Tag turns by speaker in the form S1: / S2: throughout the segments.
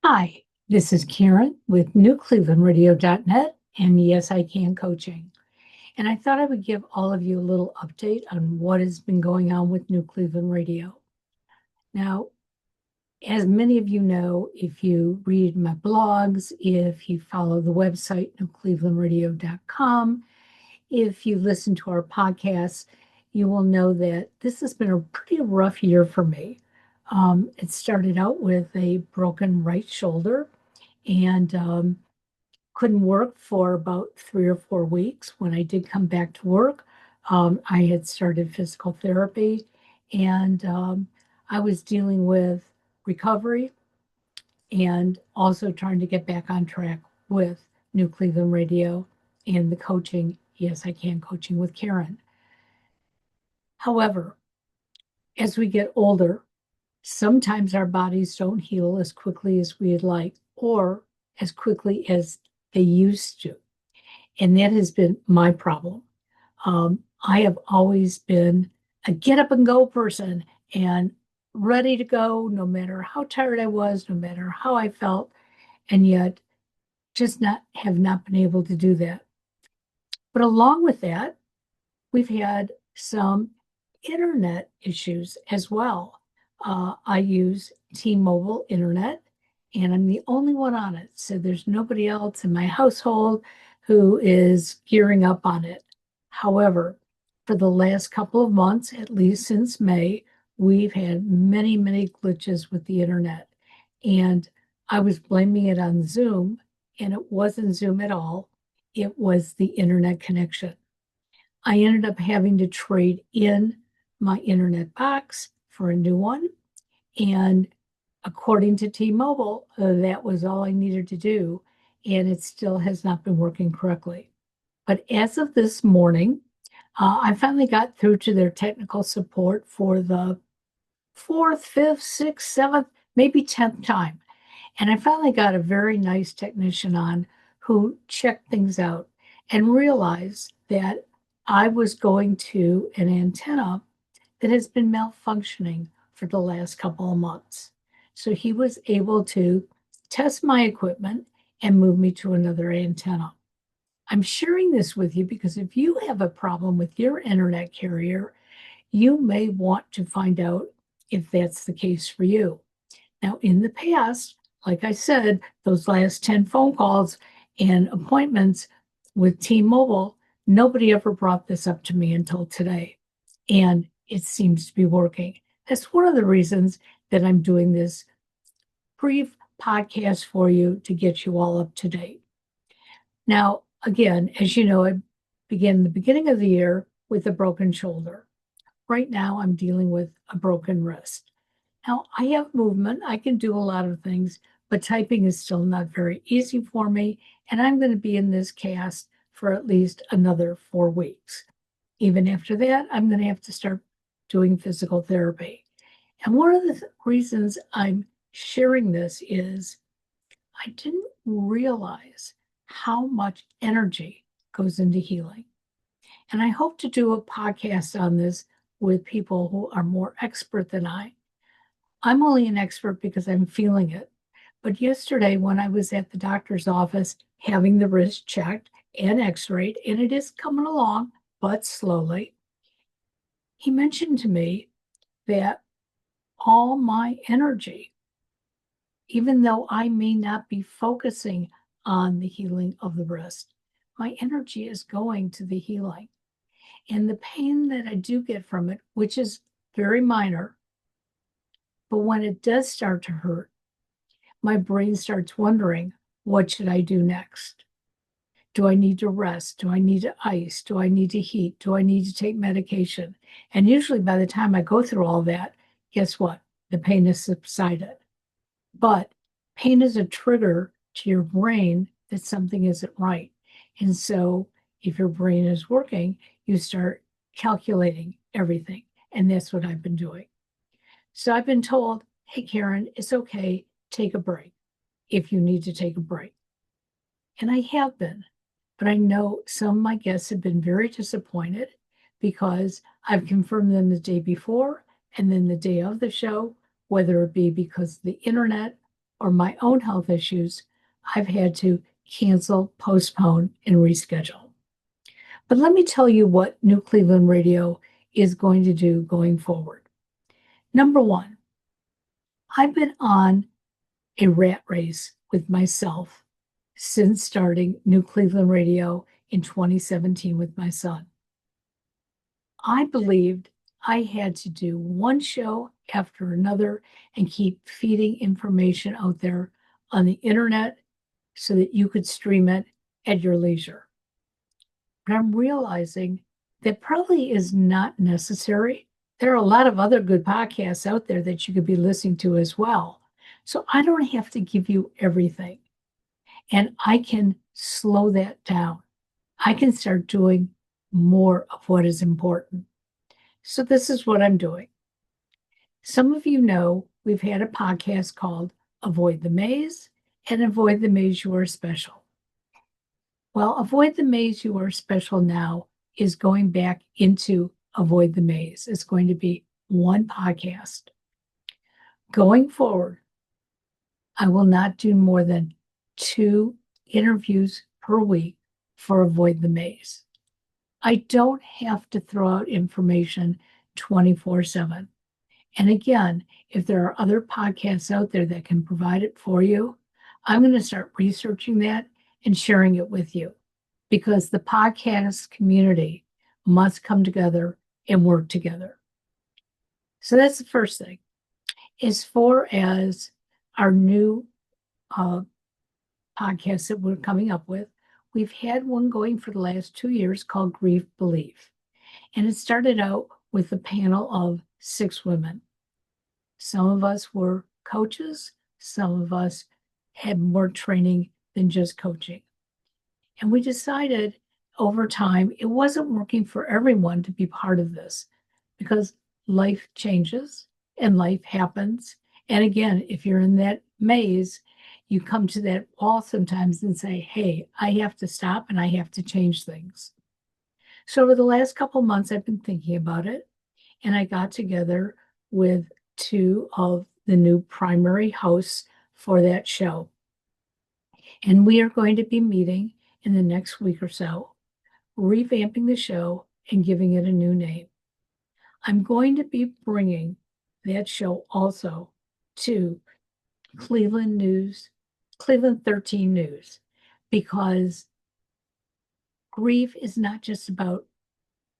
S1: Hi, this is Karen with newclevelandradio.net and Yes, I Can Coaching. And I thought I would give all of you a little update on what has been going on with New Cleveland Radio. Now, as many of you know, if you read my blogs, if you follow the website, newclevelandradio.com, if you listen to our podcasts, you will know that this has been a pretty rough year for me. It started out with a broken right shoulder and couldn't work for about 3 or 4 weeks. When I did come back to work, I had started physical therapy and I was dealing with recovery and also trying to get back on track with New Cleveland Radio and the coaching. Yes, I can coaching with Karen. However, as we get older, sometimes our bodies don't heal as quickly as we'd like or as quickly as they used to. And that has been my problem. I have always been a get up and go person and ready to go no matter how tired I was, no matter how I felt, and yet just not have not been able to do that. But along with that, we've had some internet issues as well. I use T-Mobile internet, and I'm the only one on it. So there's nobody else in my household who is gearing up on it. However, for the last couple of months, at least since May, we've had many, many glitches with the internet. And I was blaming it on Zoom, and it wasn't Zoom at all. It was the internet connection. I ended up having to trade in my internet box for a new one. And according to T-Mobile, that was all I needed to do. And it still has not been working correctly. But as of this morning, I finally got through to their technical support for the fourth, fifth, sixth, seventh, maybe 10th time. And I finally got a very nice technician on who checked things out and realized that I was going to an antenna that has been malfunctioning for the last couple of months. So he was able to test my equipment and move me to another antenna. I'm sharing this with you because if you have a problem with your internet carrier, you may want to find out if that's the case for you. Now, in the past, like I said, those last 10 phone calls and appointments with T-Mobile, nobody ever brought this up to me until today. And it seems to be working. That's one of the reasons that I'm doing this brief podcast for you to get you all up to date. Now, again, as you know, I began the beginning of the year with a broken shoulder. Right now, I'm dealing with a broken wrist. Now, I have movement. I can do a lot of things, but typing is still not very easy for me. And I'm going to be in this cast for at least another 4 weeks. Even after that, I'm going to have to start doing physical therapy. And one of the reasons I'm sharing this is I didn't realize how much energy goes into healing. And I hope to do a podcast on this with people who are more expert than I. I'm only an expert because I'm feeling it. But yesterday, when I was at the doctor's office having the wrist checked and x-rayed, and it is coming along, but slowly, he mentioned to me that all my energy, even though I may not be focusing on the healing of the wrist, my energy is going to the healing. And the pain that I do get from it, which is very minor, but when it does start to hurt, my brain starts wondering, what should I do next? Do I need to rest? Do I need to ice? Do I need to heat? Do I need to take medication? And usually by the time I go through all that, guess what? The pain has subsided. But pain is a trigger to your brain that something isn't right. And so if your brain is working, you start calculating everything. And that's what I've been doing. So I've been told, hey, Karen, it's okay, take a break if you need to take a break. And I have been. But I know some of my guests have been very disappointed because I've confirmed them the day before and then the day of the show, whether it be because of the internet or my own health issues, I've had to cancel, postpone, and reschedule. But let me tell you what New Cleveland Radio is going to do going forward. Number one, I've been on a rat race with myself since starting New Cleveland Radio in 2017 with my son. I believed I had to do one show after another and keep feeding information out there on the internet so that you could stream it at your leisure. But I'm realizing that probably is not necessary. There are a lot of other good podcasts out there that you could be listening to as well. So I don't have to give you everything. And I can slow that down. I can start doing more of what is important. So this is what I'm doing. Some of you know we've had a podcast called Avoid the Maze and Avoid the Maze You Are Special. Well, Avoid the Maze You Are Special now is going back into Avoid the Maze. It's going to be one podcast. Going forward, I will not do more than 2 interviews per week for Avoid the Maze. I don't have to throw out information 24/7. And again, if there are other podcasts out there that can provide it for you, I'm going to start researching that and sharing it with you because the podcast community must come together and work together. So that's the first thing. As far as our new podcast that we're coming up with, we've had one going for the last 2 years called Grief Belief. And it started out with a panel of 6 women. Some of us were coaches. Some of us had more training than just coaching. And we decided over time, it wasn't working for everyone to be part of this because life changes and life happens. And again, if you're in that maze, you come to that wall sometimes and say, hey, I have to stop and I have to change things. So over the last couple of months, I've been thinking about it. And I got together with 2 of the new primary hosts for that show. And we are going to be meeting in the next week or so, revamping the show and giving it a new name. I'm going to be bringing that show also to Cleveland 13 News, because grief is not just about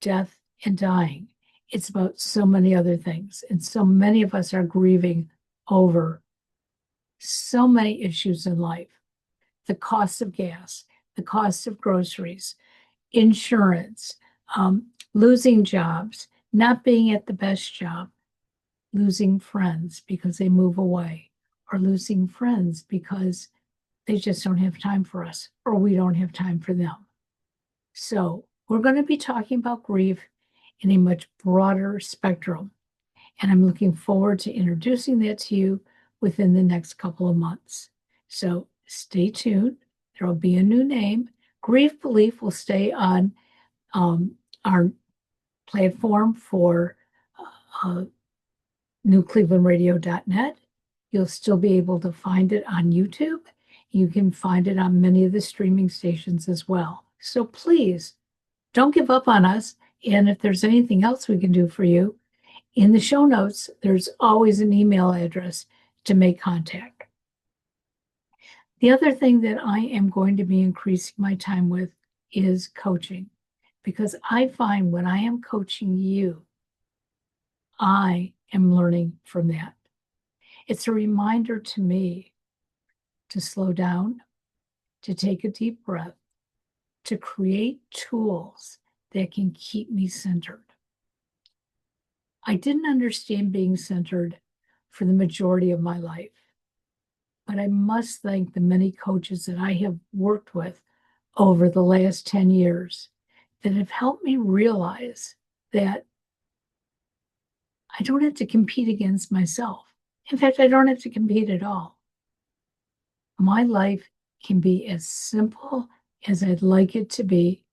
S1: death and dying. It's about so many other things. And so many of us are grieving over so many issues in life. The cost of gas, the cost of groceries, insurance, losing jobs, not being at the best job, losing friends because they move away, or losing friends because they just don't have time for us, or we don't have time for them. So we're going to be talking about grief in a much broader spectrum. And I'm looking forward to introducing that to you within the next couple of months. So stay tuned. There will be a new name. Grief Belief will stay on our platform for newclevelandradio.net. You'll still be able to find it on YouTube. You can find it on many of the streaming stations as well. So please don't give up on us. And if there's anything else we can do for you, in the show notes, there's always an email address to make contact. The other thing that I am going to be increasing my time with is coaching, because I find when I am coaching you, I am learning from that. It's a reminder to me to slow down, to take a deep breath, to create tools that can keep me centered. I didn't understand being centered for the majority of my life, but I must thank the many coaches that I have worked with over the last 10 years that have helped me realize that I don't have to compete against myself. In fact, I don't have to compete at all. My life can be as simple as I'd like it to be,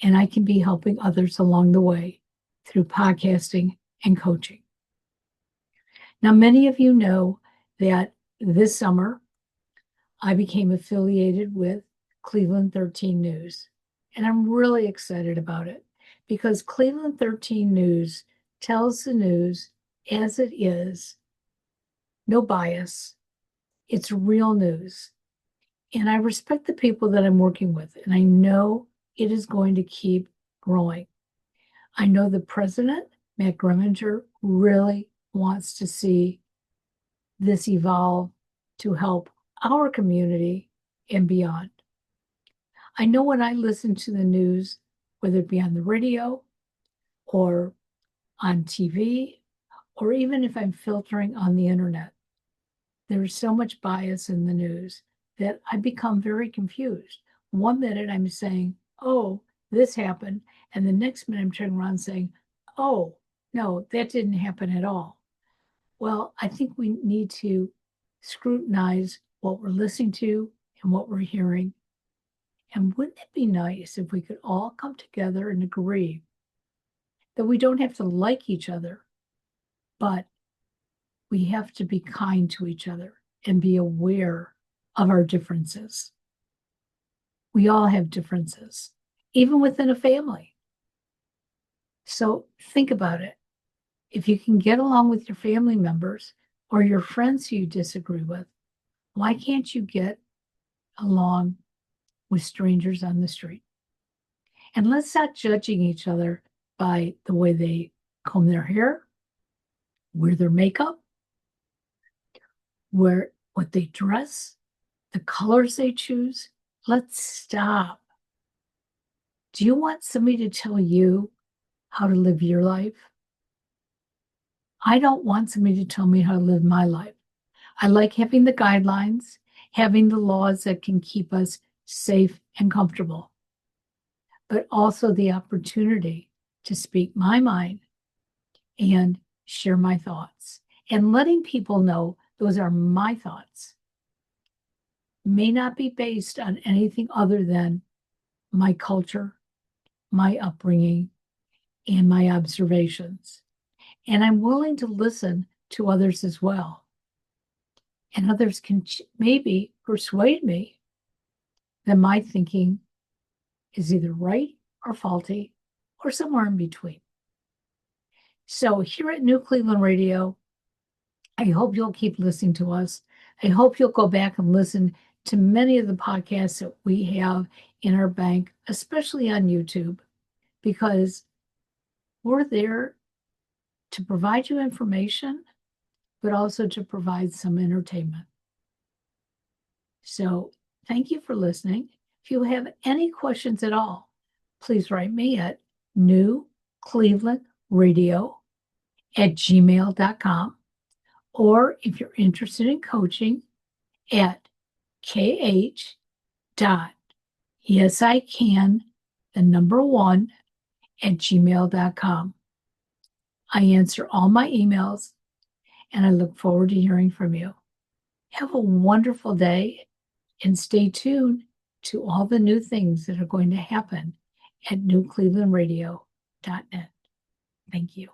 S1: and I can be helping others along the way through podcasting and coaching. Now, many of you know that this summer, I became affiliated with Cleveland 13 News. And I'm really excited about it because Cleveland 13 News tells the news as it is, no bias. It's real news. And I respect the people that I'm working with, and I know it is going to keep growing. I know the president, Matt Greminger, really wants to see this evolve to help our community and beyond. I know when I listen to the news, whether it be on the radio or on TV, or even if I'm filtering on the internet, there's so much bias in the news that I become very confused. One minute I'm saying, oh, this happened. And the next minute I'm turning around saying, oh, no, that didn't happen at all. Well, I think we need to scrutinize what we're listening to and what we're hearing. And wouldn't it be nice if we could all come together and agree that we don't have to like each other, but we have to be kind to each other and be aware of our differences. We all have differences, even within a family. So think about it. If you can get along with your family members or your friends who you disagree with, why can't you get along with strangers on the street? And let's stop judging each other by the way they comb their hair, wear their makeup, wear what they dress, the colors they choose. Let's stop. Do you want somebody to tell you how to live your life? I don't want somebody to tell me how to live my life. I like having the guidelines, having the laws that can keep us safe and comfortable, but also the opportunity to speak my mind and share my thoughts. And letting people know those are my thoughts may not be based on anything other than my culture, my upbringing, and my observations. And I'm willing to listen to others as well. And others can maybe persuade me that my thinking is either right or faulty or somewhere in between. So here at New Cleveland Radio, I hope you'll keep listening to us. I hope you'll go back and listen to many of the podcasts that we have in our bank, especially on YouTube, because we're there to provide you information, but also to provide some entertainment. So thank you for listening. If you have any questions at all, please write me at newclevelandradio@gmail.com. Or if you're interested in coaching, at kh.yesican1@gmail.com. I answer all my emails and I look forward to hearing from you. Have a wonderful day and stay tuned to all the new things that are going to happen at newclevelandradio.net. Thank you.